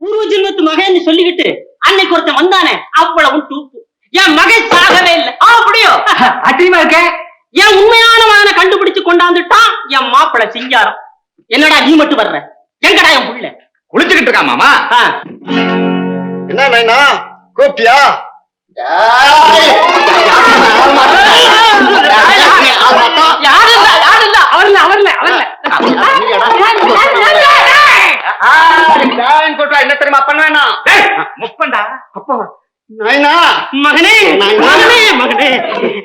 பூர்வ ஜென்மத்து மகன் சொல்லிக்கிட்டு அன்னைக்கு ஒருத்தன் வந்தானே அவ்வளவு டூப்பு. என் மகன் சாகவே இல்லை. அப்படியோ அட்டியமா இருக்க. என் உண்மையான மகனை கண்டுபிடிச்சு கொண்டாந்துட்டான் என் மாப்பிள சிங்காரம். என்னடா நீ மட்டும் வர்ற? எங்கடா என் புள்ள? குளிச்சுக்கிட்டு இருக்கா மாமா. என்ன நைனா கூப்பியா? என்ன தெரியுமா பண்ண வேணாம் முப்பண்டா அப்பா நைனா மகனே மகனே மகனே.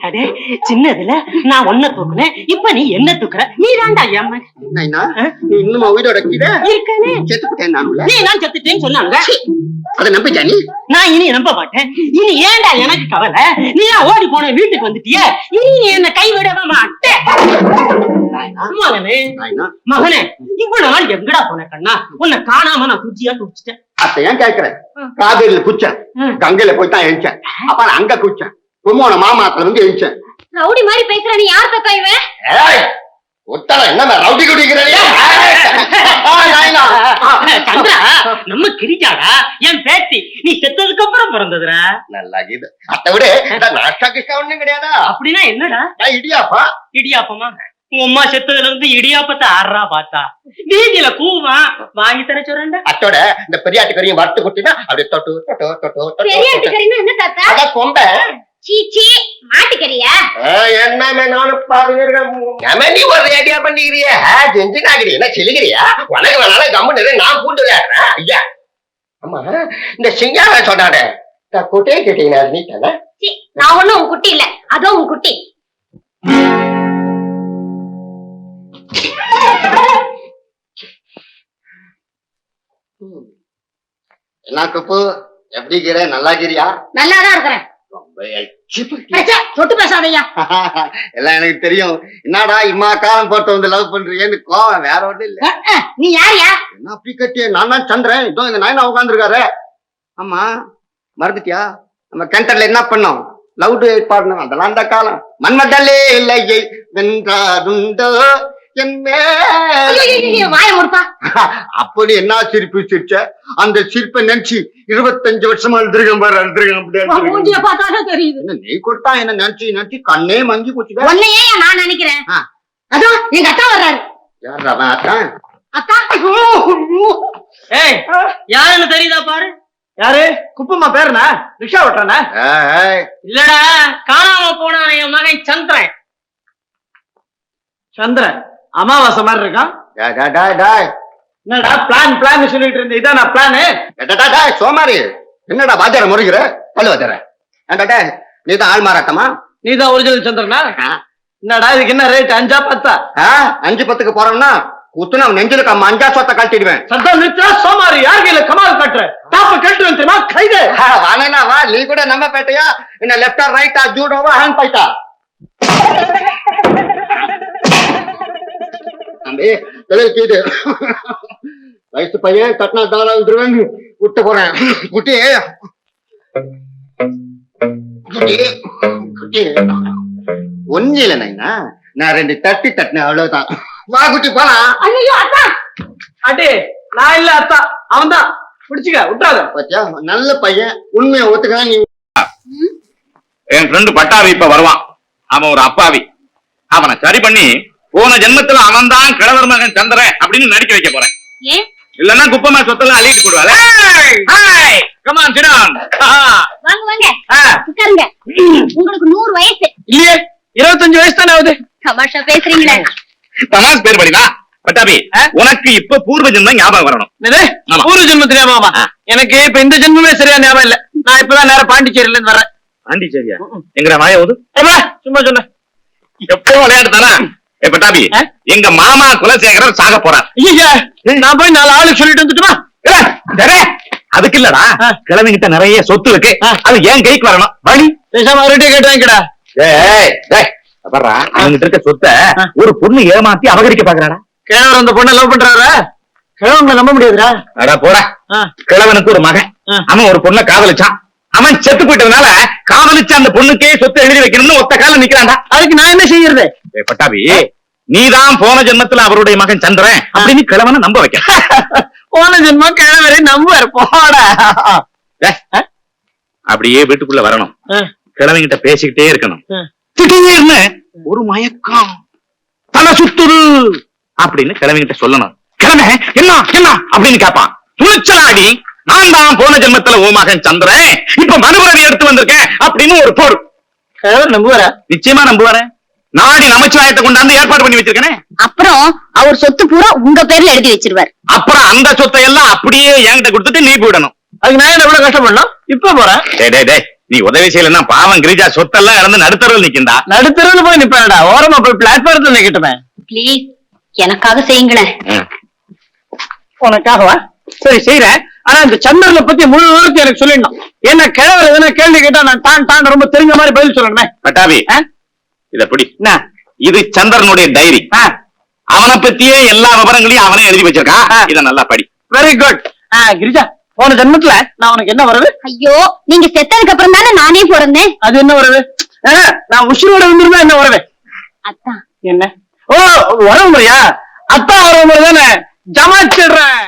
அடே சின்னதுல நான் ஒன்ன தூக்குனேன், இப்ப நீ என்ன தூக்குற? நீ தாண்டா என் மகன். நைனா நீ இன்னும் உயிரோட இருக்கானே. செத்துட்டேன் நான். நீ நான் செத்துட்டேன்னு சொன்னாங்க. அதை நம்பிட்டா நீ? நான் இனி நம்ப மாட்டேன். இனி ஏன்டா எனக்கு கவலை? நீ ஓடி போன வீட்டுக்கு வந்துட்டிய, இனி நீ என்ன கைவிடவே மாட்டேன். மகனே மகனே இவ்வளவு நாள் எங்கடா போன கண்ணா? உன்னை காணாம நான் குச்சியா குடிச்சிட்டேன். அத ஏன் கேக்குறேன்? காவேரியில குச்சேன், கங்கையில போய் தான் எழுச்சேன். அப்ப அங்க குச்சேன், கும்மோன மாமாத்துல வந்து எழுச்சேன். ரவுடி மாதிரி பேசுற நீ யார் தப்பா இவன்? ஒத்தல என்ன ரவுடி குடிக்கிறீங்க? சந்திரா நம்ம கிரிஜாடா என் பேத்தி. நீ செத்ததுக்கு அப்புறம் பிறந்ததுடா. நல்லா இது. அதை விட நாஷ்டா கிஷ்டா ஒண்ணும் கிடையாதா? அப்படின்னா என்னடா? இடியாப்பா. இடியாப்பமா? உங்க அம்மா செத்ததுல இருந்து இடியாப்பத்தை ஆறா பார்த்தா வீதியில கூவா வாங்கி தர சொல்றேன்டா. அத்தோட இந்த பெரியாட்டுக்கறியும் வறுத்து கொடுத்தீங்கன்னா அப்படியே தொட்டு தொட்டு தொட்டு. பெரியாட்டுக்கறின்னா என்ன தாத்தா? அத கொம்பை. சீச்சி மாட்டுக்கறியா? என்ன நானும் பாருங்க நீ ஒரு ஐடியா பண்ணிக்கிறிய செஞ்சு நாகிறிய என்ன செல்லுகிறியா? உனக்கு வேணாலும் கம்மு நான் பூண்டு விளையாடுறேன். ஐயா ஆமா இந்த சிங்கார சொன்னாட குட்டையை கேட்டீங்கன்னா நீ தானே? நான் ஒண்ணும் உன் குட்டி இல்ல, அதோ உன் குட்டி. என்ன கப்பு எப்படி இருக்கிற? நல்லா இருக்கிறியா? நல்லாதான் இருக்கிறேன். சொட்டு பேசாதையா. எல்லாம் எனக்கு தெரியும். என்னடா இம்மா காலம் போட்டு வந்து லவ் பண்றீங்கன்னு கோவம் வேற ஒன்றும் இல்ல. நீ யாரியா? என்ன அப்படி கட்டிய? நான் தான் சந்திரன். இதோ இந்த நாயனா உட்காந்துருக்காரு. ஆமா மறந்துட்டியா? நம்ம கண்டர்ல என்ன பண்ணோம்? லவ் டு எயிட் பாடணும். அதெல்லாம் அந்த காலம். மன்மதல்லே இல்லையை வென்றாதுண்டோ வாய முடுப்பா. அப்படி என்ன சிரிப்பு சிரிச்ச? அந்த சிரிப்பை நினைச்சு 25 வருஷமா அழுதுருக்கேன் பாரு. அழுதுருக்கேன் பார்த்தாதான் தெரியுது. என்ன நீ கொடுத்தா என்ன நினைச்சு நினைச்சு கண்ணே மங்கி போச்சு. உன்னையே நான் நினைக்கிறேன். அதோ எங்க அத்தா வர்றாரு. யார் அவன்? அத்தான் அத்தா. ஏய் யாருன்னு தெரியுதா பாரு. யாரு? குப்பம்மா பேருனா? ரிக்ஷா ஓட்டுறானா? இல்லடா காணாம போனா என் மகன் சந்திரன். சந்திரன் அமாவாசை மாதிரி இருக்கான். என்னடா பிளான் பிளான் சொல்லிட்டு இருந்த? இதான் பிளானு. சோமாரி என்னடா வாத்தியார முறைகிற? பல்லு வாத்தியார நீதான் ஆள் மாறாட்டமா? நீதான் ஒரிஜினல் சந்திரனா? என்னடா இதுக்கு என்ன ரேட்? 5 10? 5 10க்கு போறோம்னா குத்துனா நெஞ்சிலுக்கு 5 சொத்தை கழட்டிடுவேன். சத்தம் நிறுத்தா சோமாரி. யார் கையில கமால் கட்டுற? டாப்ப கழட்டு வந்துமா கைது. வானேனா வா. நீ கூட நம்ம பேட்டையா? என்ன லெப்டா ரைட்டா ஜூடோவா ஹேண்ட் பைட்டா? தம்பி தொழில் வயசு பையன் கட்டினா தாரா வந்துருவேன் விட்டு போறேன். குட்டி குட்டி ஒன்னு இல்ல நைனா, நான் 2 தட்டி தட்டினேன் அவ்வளவுதான். வா குட்டி போலாம். ஐயோ அத்தா. அடே நான் இல்ல அத்தா, அவன் தான். பிடிச்சுக்க விட்டாத. பாத்தியா நல்ல பையன், உண்மையை ஒத்துக்கலாம். நீ என் ஃப்ரெண்டு பட்டாவி இப்ப வருவான். அவன் ஒரு அப்பாவி. அவனை சரி பண்ணி போன ஜென்மத்துல அவன் தான் கிழவர் மகன் சந்திரன் அப்படின்னு நடிக்க வைக்க போறேன். இல்லன்னா குப்பமா சொத்தெல்லாம் அள்ளிட்டு போடுவாங்க. Come on sit down. வாங்க வாங்க உட்காருங்க. உங்களுக்கு 100 வயசு இல்லையே? 25 வயசு தானே ஆகுது. தமாஷா பேசுறீங்களே. தமாஷ் பேர் படிவா. பட்டாபி உனக்கு இப்ப பூர்வ ஜென்மம் ஞாபகம் வரணும். பூர்வ ஜென்மத்து ஞாபகமா? எனக்கு இப்ப இந்த ஜென்மமே சரியா ஞாபகம் இல்ல. நான் இப்பதான் நேரம் பாண்டிச்சேரியில இருந்து வரேன். பாண்டிச்சேரியா? எங்கடா மாயா ஓது? சும்மா சொன்ன. எப்பவும் விளையாட்டு தானா? பட்டாபி எங்க மாமா குலசேகரர் சாக போறார். நான் போய் 4 ஆளுக்கு சொல்லிட்டு வந்துட்டுமா? அதுக்கு இல்லடா, கிழமைகிட்ட நிறைய சொத்து இருக்கு. அது ஏன் கைக்கு வரணும். வழி பேசாம அவர்கிட்ட கேட்டு வாங்கிக்கடா. அவங்கிட்ட இருக்க சொத்தை ஒரு பொண்ணு ஏமாத்தி அபகரிக்க பாக்குறாடா. கிழவர் அந்த பொண்ணை லவ் பண்றாரா? கிழவங்களை நம்ப முடியாதுடா. அடா போடா. கிழவனுக்கு ஒரு மகன், அவன் ஒரு பொண்ணை காதலிச்சான். அவன் செத்து போயிட்டதுனால காதலிச்ச அந்த பொண்ணுக்கே சொத்து எழுதி வைக்கணும்னு ஒத்த கால நிக்கிறான்டா. அதுக்கு நான் என்ன செய்யறது? பட்டாபி நீதான் போன ஜென்மத்துல அவருடைய மகன் சந்திரன் அப்படின்னு கிழவனை நம்ப வைக்க. போன ஜென்மம் கிழவரை நம்புவார் போட. அப்படியே வீட்டுக்குள்ள வரணும், கிழவங்கிட்ட பேசிக்கிட்டே இருக்கணும். ஆ. திடீர்னு ஒரு மயக்கம், தலை சுத்துது அப்படின்னு கிழவங்கிட்ட சொல்லணும். கிழமை என்ன என்ன அப்படின்னு கேட்பான். துணிச்சலாடி நான் தான் போன ஜென்மத்துல ஓ மகன் சந்திரன், இப்ப மறுபிறவி எடுத்து வந்திருக்கேன் அப்படின்னு ஒரு போடு. கிழவர் நம்புவாரா? நிச்சயமா நம்புவாரேன். நாடி நமச்சிவாயத்தை கொண்டாந்து ஏற்பாடு பண்ணி வச்சிருக்கேன். அப்புறம் அவர் சொத்து பூரா உங்க பேர்ல எழுதி வச்சிருவார். அப்புறம் அந்த சொத்தை எல்லாம் அப்படியே என்கிட்ட கொடுத்துட்டு நீ போயிடணும். அதுக்கு நான் என்ன எவ்வளவு கஷ்டப்படணும்? இப்ப போறேன். டேய் நீ உதவி செய்யலன்னா பாவம் கிரிஜா சொத்தெல்லாம் இறந்து நடுத்தரவில் நிக்கிண்டா. நடுத்தருன்னு போய் நிப்பேன்டா, ஓரமா போய் பிளாட்பாரத்துல நிக்கட்டுமே. ப்ளீஸ் எனக்காக செய்யுங்களேன். உனக்காகவா? சரி செய்யறேன். ஆனா இந்த சந்திரனை பத்தி முழு விவரத்தை எனக்கு சொல்லிடணும். என்ன கிழவர் எதனா கேள்வி கேட்டா நான் தான் ரொம்ப தெரிஞ்ச மாதிரி பதில் சொல்லணுமே. பட்டாபி இத பிடி. என்ன? இது சந்திரனுடைய டைரி. அவனை பத்தியே எல்லா விவரங்களையும் அவனே எழுதி வச்சிருக்கான். இத நல்லா படி. Very good. கிரிஜா, போன ஜென்மத்துல நான் உனக்கு என்ன வரவு? ஐயோ, நீங்க செத்ததுக்கு அப்புறம் தானே நானே பிறந்தேன். அது என்ன வரவு? நான் உசுரோட இருந்திருந்தா என்ன வரவு? அதான். என்ன? ஓ, வரவு முறையா? அத்தா வரவு முறை தானே ஜமாச்சிடுறேன்.